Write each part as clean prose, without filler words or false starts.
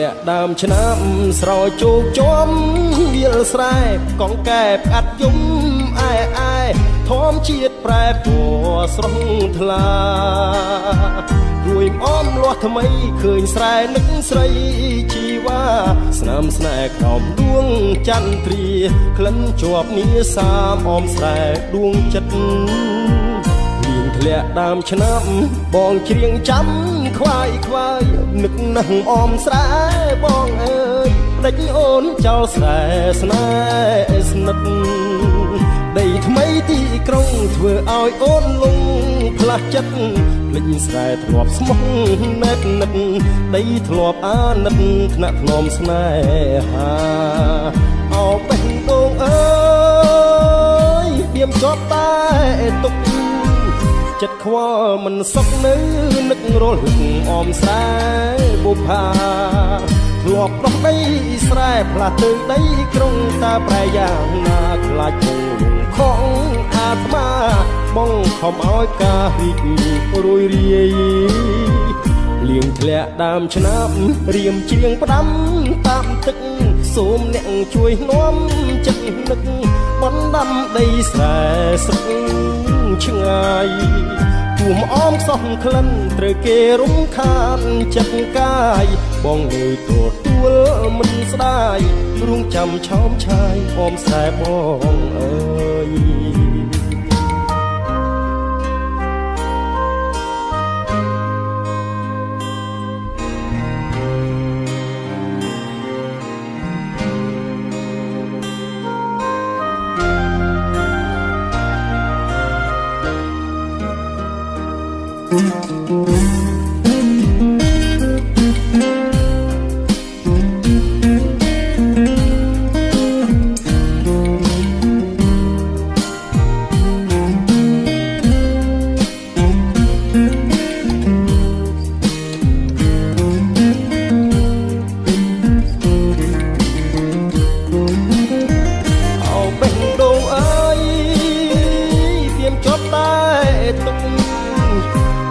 លាក់ដើមឆ្នាំស្រោចជោគជុំវាលស្រែកងកែបអាត់យំអែធម្មជាតិប្រែពណ៌ស្រស់ថ្លារួយអមលាស់ថ្មីឃើញស្រែនឹកស្រីជីវ៉ាស្នាមស្នេហ៍ក្រោមដួងចន្ទ្រាក្លិនជាប់នាសាមអមស្រែដួងចិត្តធ្លាក់ដើមឆ្នាំបងច្រៀងចាំខ្វាយនឹកនឹងអមស្រែបងអើយដេចអូនចោលស្រែស្នេហ៍ស្និទ្ធដីថ្មីទីក្រុងធ្វើឲ្យអូនលងផ្លាស់ចិត្តភ្លេចស្រែធ្លាប់ស្មោះណែតនឹកដីធ្លាប់អាណិតថ្នាក់ធ្នមស្នេហាអោបេះដូងអើយព្រាមជាប់តែទុកចិត្តខ្វល់មិនសុខនៅនឹករលឹកអមស្រែបុប្ផាធ្លាប់ដោះដីស្រែផ្លាស់ទៅដីក្រុងតាប្រែយ៉ាងណាខ្លាចគង់លងខំអាត្មាបងខំឲ្យការរីករួយរាយលៀងធ្លាក់ដើមឆ្នាំរៀមច្រៀងផ្ដាំតាមទឹកសូមអ្នកជួយនាំចិត្តនឹកបណ្ដាំដីស្រែស្រុកឆ្ងាយពុំអមខ្សោះក្លិនត្រូវគេរំខានចិត្តកាយបងលើយទទួលមិនស្ដាយរួងចាំឆោមឆាយអមស្រែបងអើយ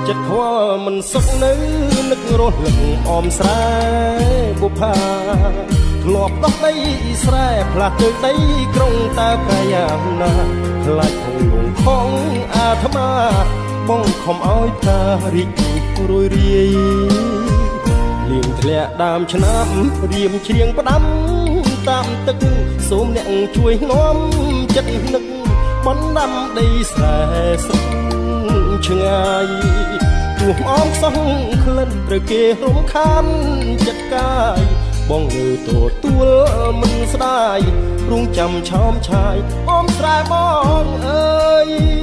ចិត្តខ្វល់មិនសុខនៅនឹករលឹកអមស្រែបុប្ផាធ្លាប់ដោះដីស្រែផ្លាស់ទៅដីក្រុងតើប្រយ៉ាងណាខ្លាចគង់លងខំអាត្មាបងខំឲ្យតារីករួយរាយលៀងធ្លាក់ដើមឆ្នាំរៀមច្រៀងផ្ដាំតាមទឹកសូមអ្នកជួយនាំចិត្តនឹកបណ្ដាំដីស្រែស្រុកឆ្ងាយទួអមខ្សោះក្លិនត្រូវគេរំខានចិត្តកាយបងលើទទួលមិនស្ដាយរួងចាំឆោមឆាយអមស្រែបងអើយ